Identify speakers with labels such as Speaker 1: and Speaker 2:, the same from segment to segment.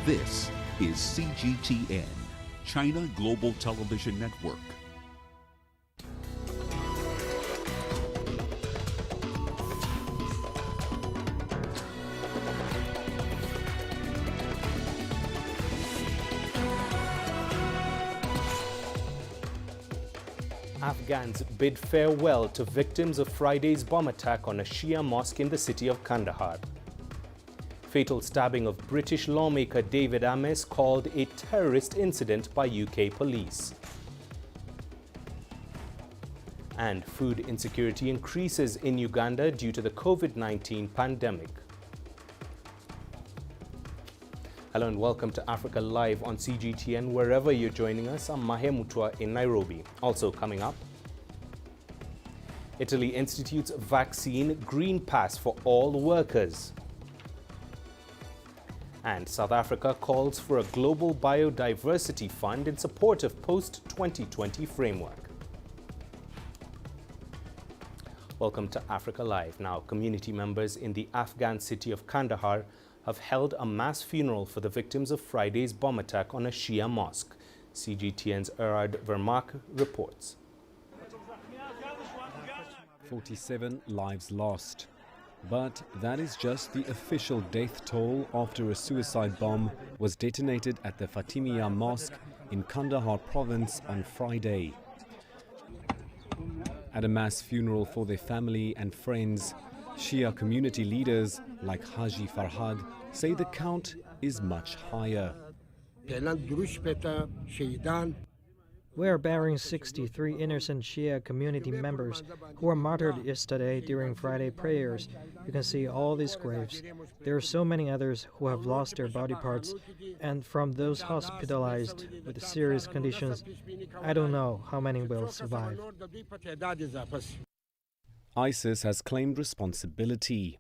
Speaker 1: This is CGTN, China Global Television Network.
Speaker 2: Afghans bid farewell to victims of Friday's bomb attack on a Shia mosque in the city of Kandahar. Fatal stabbing of British lawmaker David Ames called a terrorist incident by UK police. And food insecurity increases in Uganda due to the COVID-19 pandemic. Hello and welcome to Africa Live on CGTN. Wherever you're joining us, I'm Mahia Mutua in Nairobi. Also coming up, Italy institutes vaccine green pass for all workers. And South Africa calls for a global biodiversity fund in support of post-2020 framework. Welcome to Africa Live. Now, community members in the Afghan city of Kandahar have held a mass funeral for the victims of Friday's bomb attack on a Shia mosque. CGTN's Erad Vermak reports.
Speaker 3: 47 lives lost. But that is just the official death toll after a suicide bomb was detonated at the Fatimiyya Mosque in Kandahar province on Friday. At a mass funeral for their family and friends, Shia community leaders like Haji Farhad say the count is much higher.
Speaker 4: We are burying 63 innocent Shia community members who were martyred yesterday during Friday prayers. You can see all these graves. There are so many others who have lost their body parts, and from those hospitalized with serious conditions, I don't know how many will survive.
Speaker 3: ISIS has claimed responsibility.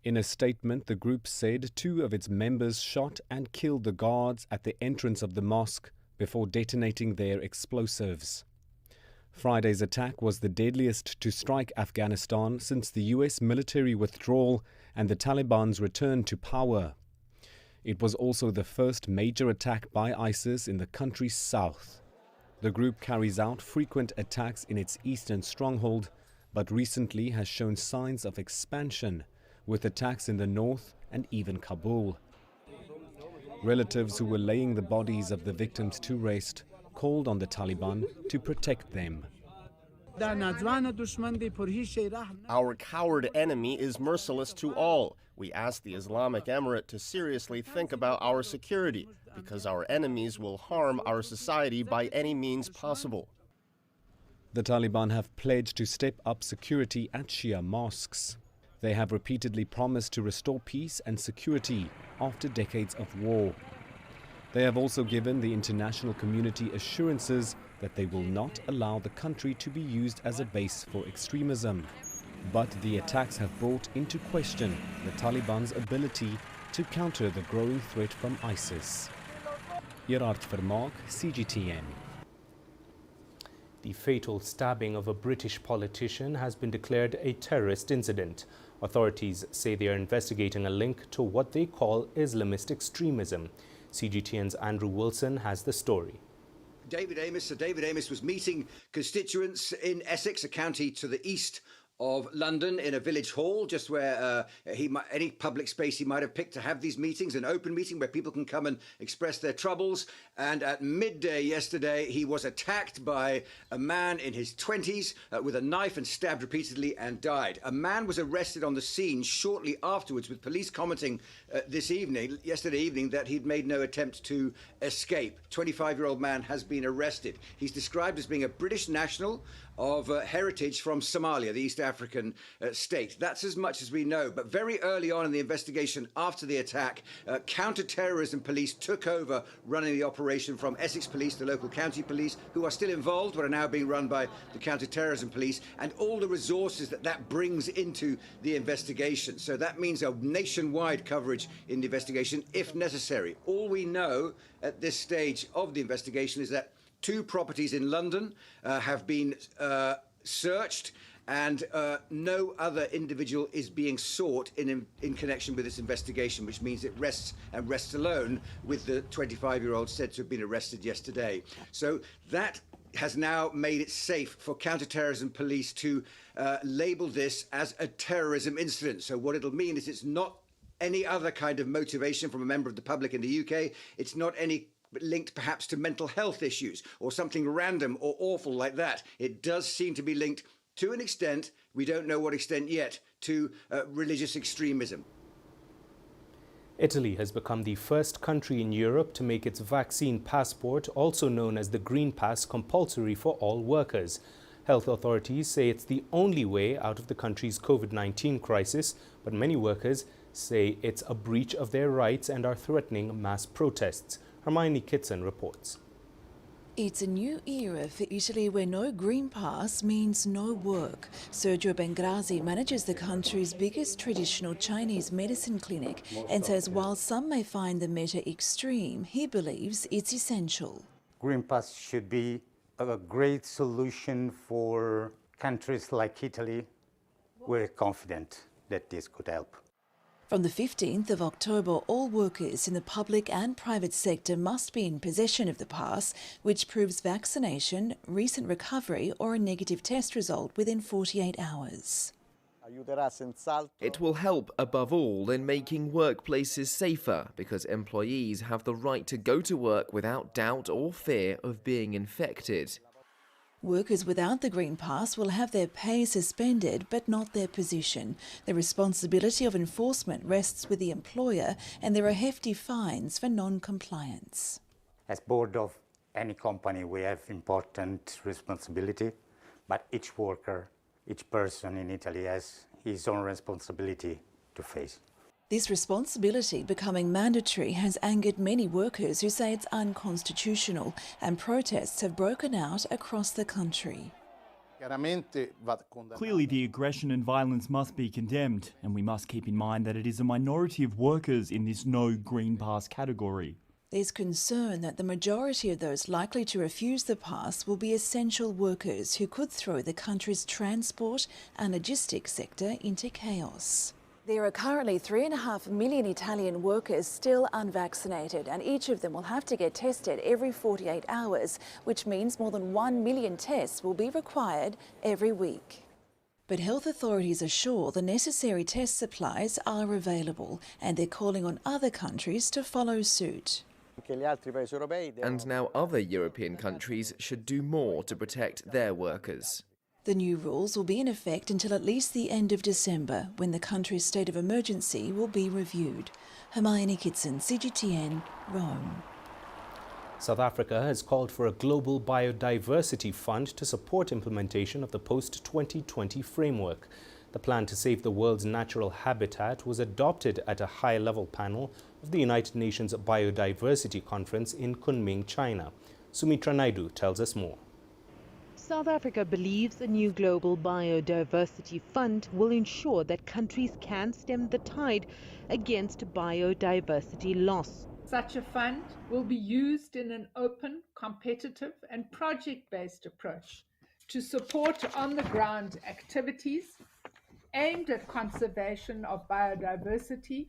Speaker 3: In a statement, the group said 2 of its members shot and killed the guards at the entrance of the mosque before detonating their explosives. Friday's attack was the deadliest to strike Afghanistan since the US military withdrawal and the Taliban's return to power. It was also the first major attack by ISIS in the country's south. The group carries out frequent attacks in its eastern stronghold, but recently has shown signs of expansion, with attacks in the north and even Kabul. Relatives who were laying the bodies of the victims to rest called on the Taliban to protect them.
Speaker 5: Our coward enemy is merciless to all. We ask the Islamic Emirate to seriously think about our security, because our enemies will harm our society by any means possible.
Speaker 3: The Taliban have pledged to step up security at Shia mosques. They have repeatedly promised to restore peace and security after decades of war. They have also given the international community assurances that they will not allow the country to be used as a base for extremism. But the attacks have brought into question the Taliban's ability to counter the growing threat from ISIS. Erad Vermak, CGTN.
Speaker 2: The fatal stabbing of a British politician has been declared a terrorist incident. Authorities say they are investigating a link to what they call Islamist extremism. CGTN's Andrew Wilson has the story.
Speaker 6: Sir David Amess was meeting constituents in Essex, a county to the east of London, in a village hall, just where any public space he might have picked to have these meetings, an open meeting where people can come and express their troubles. And at midday yesterday, he was attacked by a man in his 20s with a knife and stabbed repeatedly and died. A man was arrested on the scene shortly afterwards, with police commenting yesterday evening, that he'd made no attempt to escape. 25-year-old man has been arrested. He's described as being a British national of heritage from Somalia, the East African state. That's as much as we know. But very early on in the investigation after the attack, counter-terrorism police took over running the operation from Essex Police, the local county police, who are still involved but are now being run by the counter-terrorism police, and all the resources that brings into the investigation. So that means a nationwide coverage in the investigation if necessary. All we know at this stage of the investigation is that 2 properties in London have been searched, and no other individual is being sought in connection with this investigation, which means it rests alone with the 25-year-old said to have been arrested yesterday. So that has now made it safe for counterterrorism police to label this as a terrorism incident. So what it'll mean is it's not any other kind of motivation from a member of the public in the UK. It's not any linked perhaps to mental health issues or something random or awful like that. It does seem to be linked to an extent, we don't know what extent yet, to religious extremism.
Speaker 2: Italy has become the first country in Europe to make its vaccine passport, also known as the Green Pass, compulsory for all workers. Health authorities say it's the only way out of the country's COVID-19 crisis, but many workers say it's a breach of their rights and are threatening mass protests. Hermione Kitson reports.
Speaker 7: It's a new era for Italy where no Green Pass means no work. Sergio Bengrazi manages the country's biggest traditional Chinese medicine clinic and says while some may find the measure extreme, he believes it's essential.
Speaker 8: Green Pass should be a great solution for countries like Italy. We're confident that this could help.
Speaker 7: From the 15th of October, all workers in the public and private sector must be in possession of the pass, which proves vaccination, recent recovery or a negative test result within 48 hours.
Speaker 9: It will help above all in making workplaces safer because employees have the right to go to work without doubt or fear of being infected.
Speaker 7: Workers without the Green Pass will have their pay suspended, but not their position. The responsibility of enforcement rests with the employer, and there are hefty fines for non-compliance.
Speaker 8: As board of any company, we have important responsibility, but each worker, each person in Italy has his own responsibility to face.
Speaker 7: This responsibility becoming mandatory has angered many workers who say it's unconstitutional, and protests have broken out across the country.
Speaker 10: Clearly, the aggression and violence must be condemned, and we must keep in mind that it is a minority of workers in this no Green Pass category.
Speaker 7: There's concern that the majority of those likely to refuse the pass will be essential workers who could throw the country's transport and logistics sector into chaos. There are currently 3.5 million Italian workers still unvaccinated, and each of them will have to get tested every 48 hours, which means more than 1 million tests will be required every week. But health authorities are sure the necessary test supplies are available, and they're calling on other countries to follow suit.
Speaker 9: And now other European countries should do more to protect their workers.
Speaker 7: The new rules will be in effect until at least the end of December, when the country's state of emergency will be reviewed. Hermione Kitson, CGTN, Rome.
Speaker 2: South Africa has called for a global biodiversity fund to support implementation of the post-2020 framework. The plan to save the world's natural habitat was adopted at a high-level panel of the United Nations Biodiversity Conference in Kunming, China. Sumitra Naidu tells us more.
Speaker 11: South Africa believes a new global biodiversity fund will ensure that countries can stem the tide against biodiversity loss.
Speaker 12: Such a fund will be used in an open, competitive and project-based approach to support on-the-ground activities aimed at conservation of biodiversity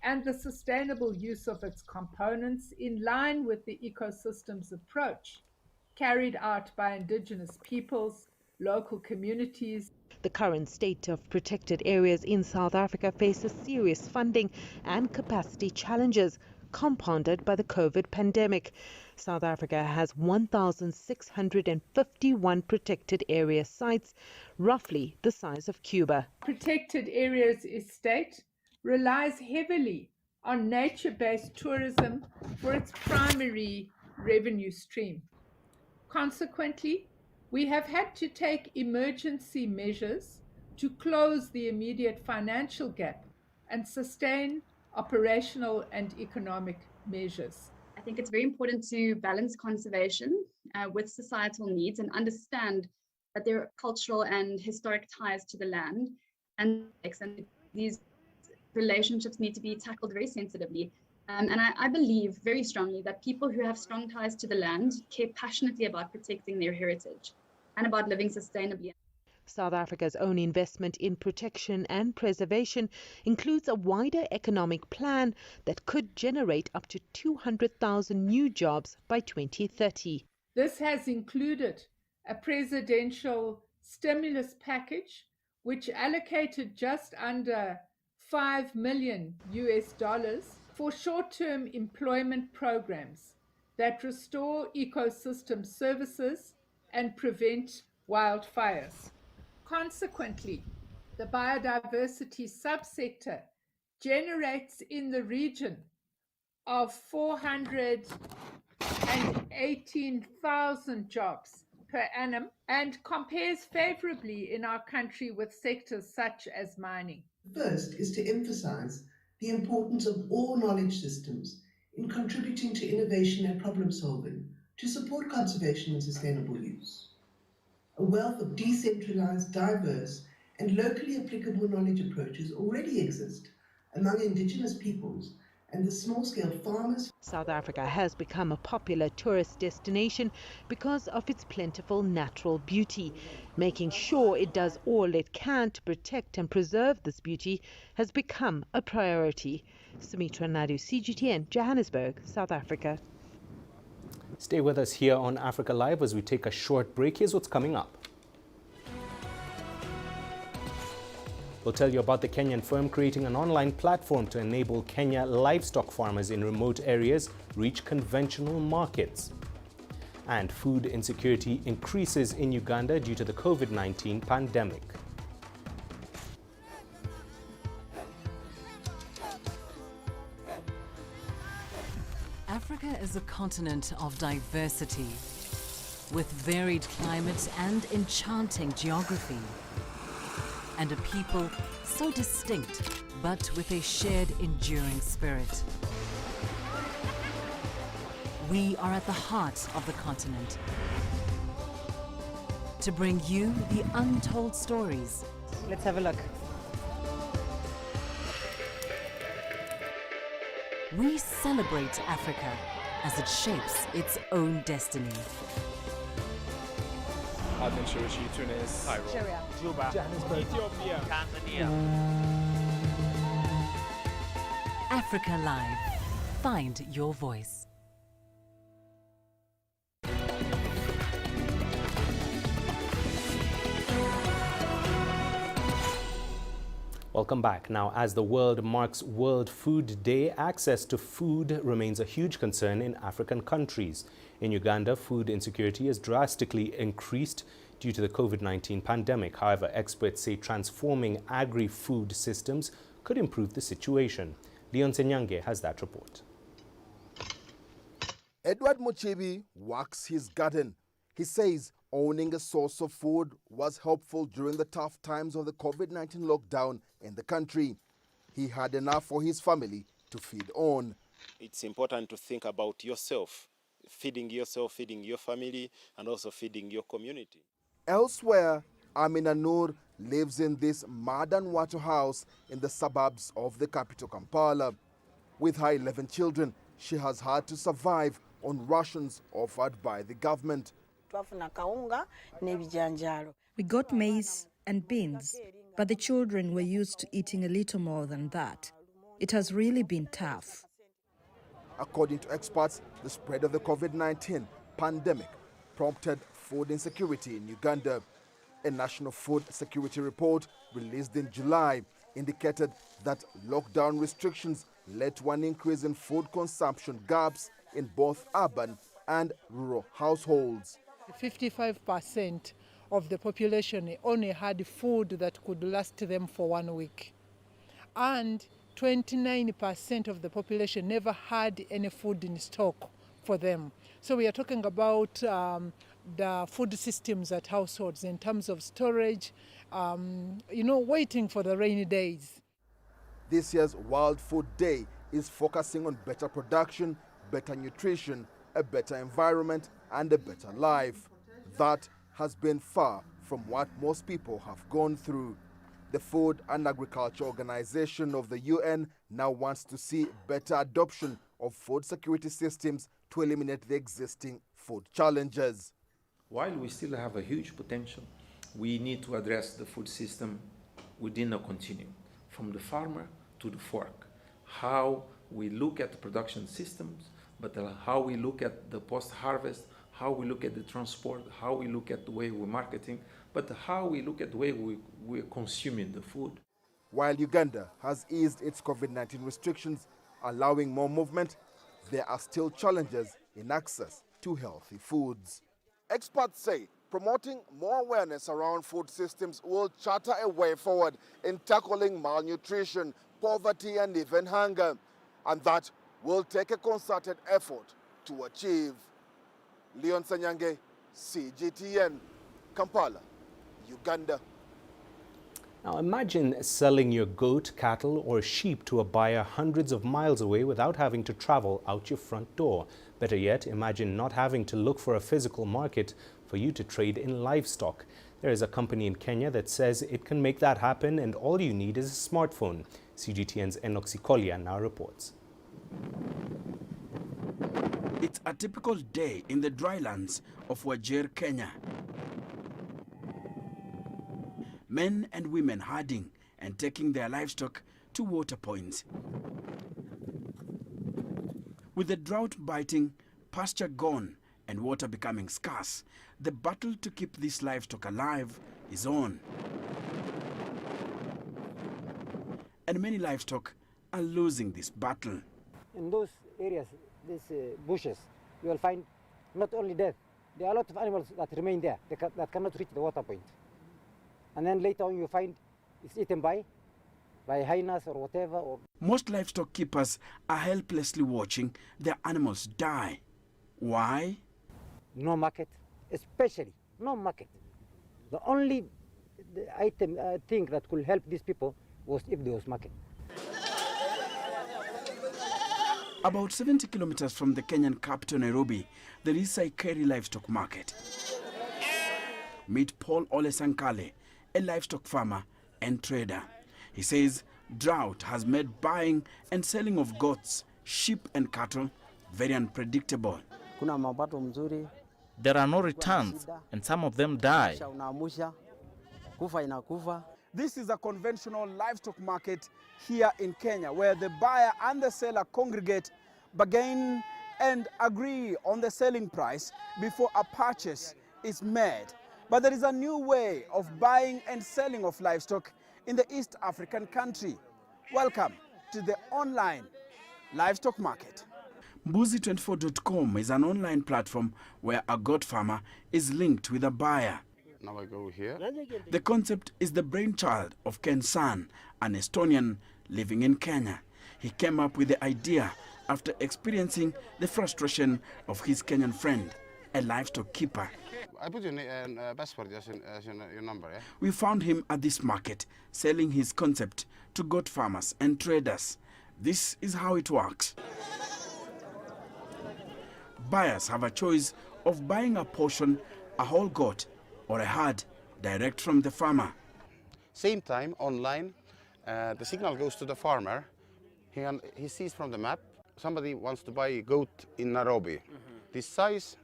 Speaker 12: and the sustainable use of its components in line with the ecosystems approach carried out by Indigenous peoples, local communities.
Speaker 11: The current state of protected areas in South Africa faces serious funding and capacity challenges compounded by the COVID pandemic. South Africa has 1,651 protected area sites, roughly the size of Cuba.
Speaker 12: Protected Areas Estate relies heavily on nature-based tourism for its primary revenue stream. Consequently, we have had to take emergency measures to close the immediate financial gap and sustain operational and economic measures.
Speaker 13: I think it's very important to balance conservation with societal needs and understand that there are cultural and historic ties to the land, and these relationships need to be tackled very sensitively. And I believe very strongly that people who have strong ties to the land care passionately about protecting their heritage and about living sustainably.
Speaker 11: South Africa's own investment in protection and preservation includes a wider economic plan that could generate up to 200,000 new jobs by 2030.
Speaker 12: This has included a presidential stimulus package, which allocated just under $5 million for short-term employment programs that restore ecosystem services and prevent wildfires. Consequently, the biodiversity subsector generates in the region of 418,000 jobs per annum and compares favorably in our country with sectors such as mining.
Speaker 14: First is to emphasize the importance of all knowledge systems in contributing to innovation and problem solving to support conservation and sustainable use. A wealth of decentralized, diverse, and locally applicable knowledge approaches already exist among indigenous peoples and the small-scale farmers.
Speaker 11: South Africa has become a popular tourist destination because of its plentiful natural beauty. Making sure it does all it can to protect and preserve this beauty has become a priority. Sumitra Naidu, CGTN, Johannesburg, South Africa.
Speaker 2: Stay with us here on Africa Live as we take a short break. Here's what's coming up. We'll tell you about the Kenyan firm creating an online platform to enable Kenya livestock farmers in remote areas reach conventional markets. And food insecurity increases in Uganda due to the COVID-19 pandemic.
Speaker 15: Africa is a continent of diversity, with varied climates and enchanting geography, and a people so distinct, but with a shared enduring spirit. We are at the heart of the continent to bring you the untold stories.
Speaker 11: Let's have a look.
Speaker 15: We celebrate Africa as it shapes its own destiny.
Speaker 16: Tunis, Cairo,
Speaker 15: Juba,
Speaker 16: Johannesburg, Ethiopia, Tanzania.
Speaker 15: Africa Live. Find your voice.
Speaker 2: Welcome back. Now, as the world marks World Food Day, access to food remains a huge concern in African countries. In Uganda, food insecurity has drastically increased due to the COVID-19 pandemic. However, experts say transforming agri-food systems could improve the situation. Leon Senyange has that report.
Speaker 17: Edward Muchibi works his garden. He says owning a source of food was helpful during the tough times of the COVID-19 lockdown in the country. He had enough for his family to feed on.
Speaker 18: It's important to think about yourself, feeding your family, and also feeding your community.
Speaker 17: Elsewhere, Amina Noor lives in this modern water house in the suburbs of the capital, Kampala. With her 11 children, she has had to survive on rations offered by the government.
Speaker 19: We got maize and beans, but the children were used to eating a little more than that. It has really been tough.
Speaker 17: According to experts, the spread of the COVID-19 pandemic prompted food insecurity in Uganda. A national food security report released in July indicated that lockdown restrictions led to an increase in food consumption gaps in both urban and rural households.
Speaker 20: 55% of the population only had food that could last them for 1 week. And 29% of the population never had any food in stock for them. So we are talking about the food systems at households in terms of storage, waiting for the rainy days.
Speaker 17: This year's World Food Day is focusing on better production, better nutrition, a better environment, and a better life. That has been far from what most people have gone through. The Food and Agriculture Organization of the UN now wants to see better adoption of food security systems to eliminate the existing food challenges.
Speaker 21: While we still have a huge potential, we need to address the food system within a continuum, from the farmer to the fork. How we look at the production systems, but how we look at the post-harvest, how we look at the transport, how we look at the way we're marketing, but how we look at the way we're consuming the food.
Speaker 17: While Uganda has eased its COVID-19 restrictions, allowing more movement, there are still challenges in access to healthy foods. Experts say promoting more awareness around food systems will charter a way forward in tackling malnutrition, poverty, and even hunger. And that will take a concerted effort to achieve. Leon Sanyange, CGTN, Kampala, Uganda.
Speaker 2: Now imagine selling your goat, cattle or sheep to a buyer hundreds of miles away without having to travel out your front door. Better yet, imagine not having to look for a physical market for you to trade in livestock. There is a company in Kenya that says it can make that happen, and all you need is a smartphone. CGTN's Enoch Kolia now reports.
Speaker 22: It's a typical day in the drylands of Wajir, Kenya. Men and women herding and taking their livestock to water points. With the drought biting, pasture gone, and water becoming scarce, the battle to keep this livestock alive is on. And many livestock are losing this battle.
Speaker 23: In those areas, these bushes, you will find not only death, there are a lot of animals that remain there that cannot reach the water point. And then later on you find it's eaten by hyenas or whatever.
Speaker 22: Most livestock keepers are helplessly watching their animals die. Why?
Speaker 23: No market, especially no market. The only thing that could help these people was if there was market.
Speaker 22: About 70 kilometers from the Kenyan capital Nairobi, there is a Saikeri livestock market. Meet Paul Ole Sankale, a livestock farmer and trader. He says drought has made buying and selling of goats, sheep and cattle very unpredictable.
Speaker 24: There are no returns and some of them die.
Speaker 22: This is a conventional livestock market here in Kenya, where the buyer and the seller congregate, bargain and agree on the selling price before a purchase is made. But there is a new way of buying and selling of livestock in the East African country. Welcome to the online livestock market. Mbuzi24.com is an online platform where a goat farmer is linked with a buyer.
Speaker 25: Now I go here.
Speaker 22: The concept is the brainchild of Ken San, an Estonian living in Kenya. He came up with the idea after experiencing the frustration of his Kenyan friend, a livestock keeper.
Speaker 25: I put your password as your number, yeah?
Speaker 22: We found him at this market, selling his concept to goat farmers and traders. This is how it works. Buyers have a choice of buying a portion, a whole goat, or a herd direct from the farmer.
Speaker 25: Same time, online, the signal goes to the farmer. He sees from the map, somebody wants to buy a goat in Nairobi. This size,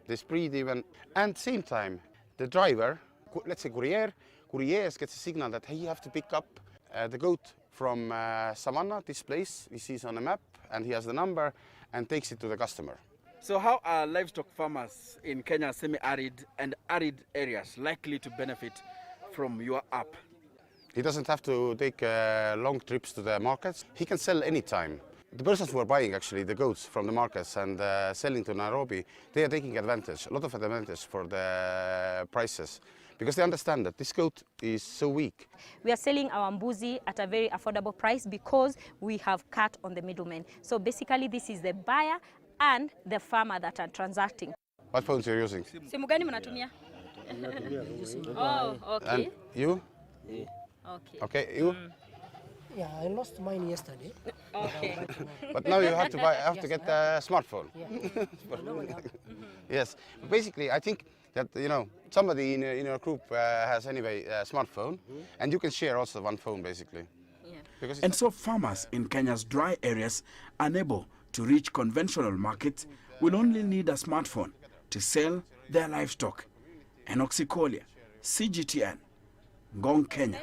Speaker 25: this breed even, and same time, the driver, let's say courier gets a signal that he have to pick up the goat from Savannah, this place he sees on the map, and he has the number and takes it to the customer.
Speaker 22: So how are livestock farmers in Kenya's semi-arid and arid areas likely to benefit from your app?
Speaker 25: He doesn't have to take long trips to the markets. He can sell anytime. The persons who are buying actually the goats from the markets and selling to Nairobi, they are taking advantage, a lot of advantage for the prices, because they understand that this goat is so weak.
Speaker 26: We are selling our mbuzi at a very affordable price because we have cut on the middleman. So basically this is the buyer and the farmer that are transacting.
Speaker 25: What phones are you using?
Speaker 26: Simu gani mnatumia? Oh, okay.
Speaker 25: And you?
Speaker 26: Yeah. Okay.
Speaker 25: Okay, you?
Speaker 27: Yeah, I lost mine yesterday.
Speaker 26: Okay.
Speaker 25: But now you have to get a smartphone.
Speaker 27: Yeah.
Speaker 25: Yes. Basically, I think that somebody in your group has anyway a smartphone, and you can share also one phone basically.
Speaker 22: Yeah. And so farmers in Kenya's dry areas, unable to reach conventional markets, will only need a smartphone to sell their livestock. Enoch Kolia,
Speaker 1: CGTN, Ngong, Kenya.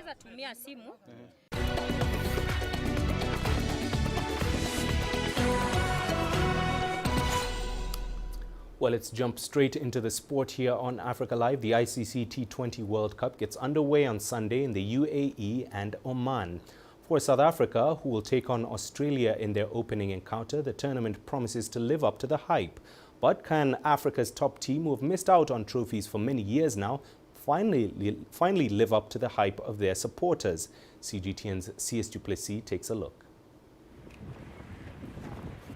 Speaker 2: Well, let's jump straight into the sport here on Africa Live. The ICC T20 World Cup gets underway on Sunday in the UAE and Oman. For South Africa, who will take on Australia in their opening encounter, the tournament promises to live up to the hype. But can Africa's top team, who have missed out on trophies for many years now, finally live up to the hype of their supporters? CGTN's CS du Plessis takes a look.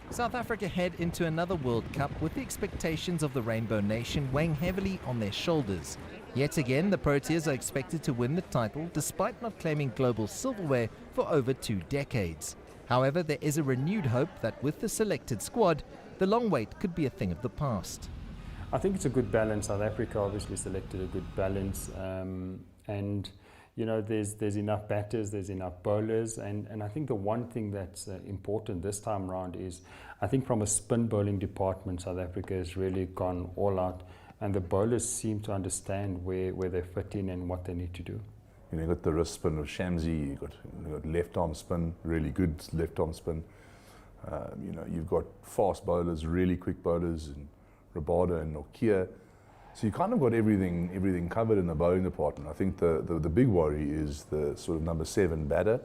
Speaker 3: South Africa head into another World Cup with the expectations of the Rainbow Nation weighing heavily on their shoulders. Yet again, the Proteas are expected to win the title despite not claiming global silverware for over 2 decades. However, there is a renewed hope that with the selected squad, the long wait could be a thing of the past.
Speaker 4: I think it's a good balance. South Africa obviously selected a good balance, and you know, there's enough batters, there's enough bowlers, and I think the one thing that's important this time around is, I think from a spin bowling department, South Africa has really gone all out, and the bowlers seem to understand where they fit in and what they need to do.
Speaker 5: You know, you've got the wrist spin of Shamsi, you've got left arm spin, really good left arm spin. You know, you've got fast bowlers, really quick bowlers, and Rabada and Nokia. So you kind of got everything covered in the bowling department. I think the big worry is the sort of number 7 batter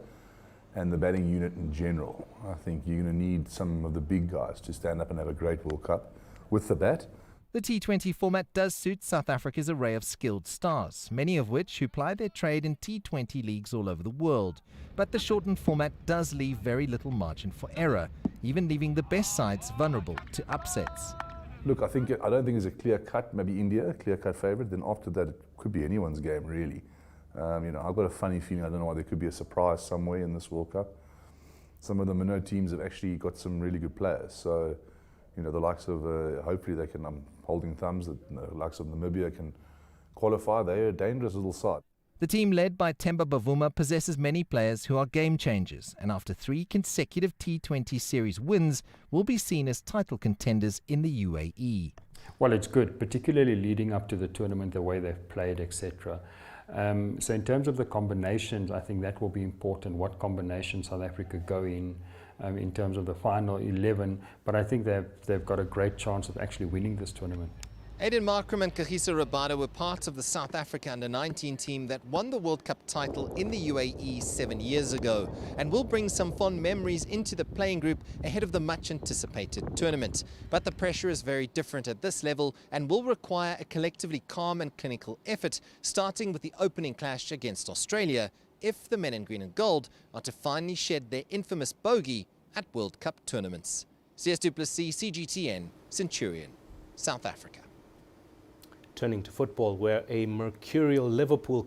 Speaker 5: and the batting unit in general. I think you're going to need some of the big guys to stand up and have a great World Cup with the bat.
Speaker 3: The T20 format does suit South Africa's array of skilled stars, many of which who ply their trade in T20 leagues all over the world. But the shortened format does leave very little margin for error, even leaving the best sides vulnerable to upsets.
Speaker 5: Look, I don't think it's a clear-cut, maybe India, a clear-cut favourite. Then after that, it could be anyone's game, really. You know, I've got a funny feeling, I don't know why, there could be a surprise somewhere in this World Cup. Some of the minnow teams have actually got some really good players. So, you know, the likes of, hopefully they can, I'm holding thumbs, that the likes of Namibia can qualify. They're a dangerous little side.
Speaker 3: The team led by Themba Bavuma possesses many players who are game changers, and after 3 consecutive T20 series wins, will be seen as title contenders in the UAE.
Speaker 4: Well, it's good, particularly leading up to the tournament, the way they've played, etc. So in terms of the combinations, I think that will be important, what combinations South Africa go in terms of the final 11. But I think they've got a great chance of actually winning this tournament.
Speaker 3: Aiden Markram and Kagiso Rabada were part of the South Africa under-19 team that won the World Cup title in the UAE 7 years ago, and will bring some fond memories into the playing group ahead of the much-anticipated tournament. But the pressure is very different at this level and will require a collectively calm and clinical effort, starting with the opening clash against Australia, if the men in green and gold are to finally shed their infamous bogey at World Cup tournaments. CS du Plessis, CGTN, Centurion, South Africa.
Speaker 2: Turning to football, where a mercurial Liverpool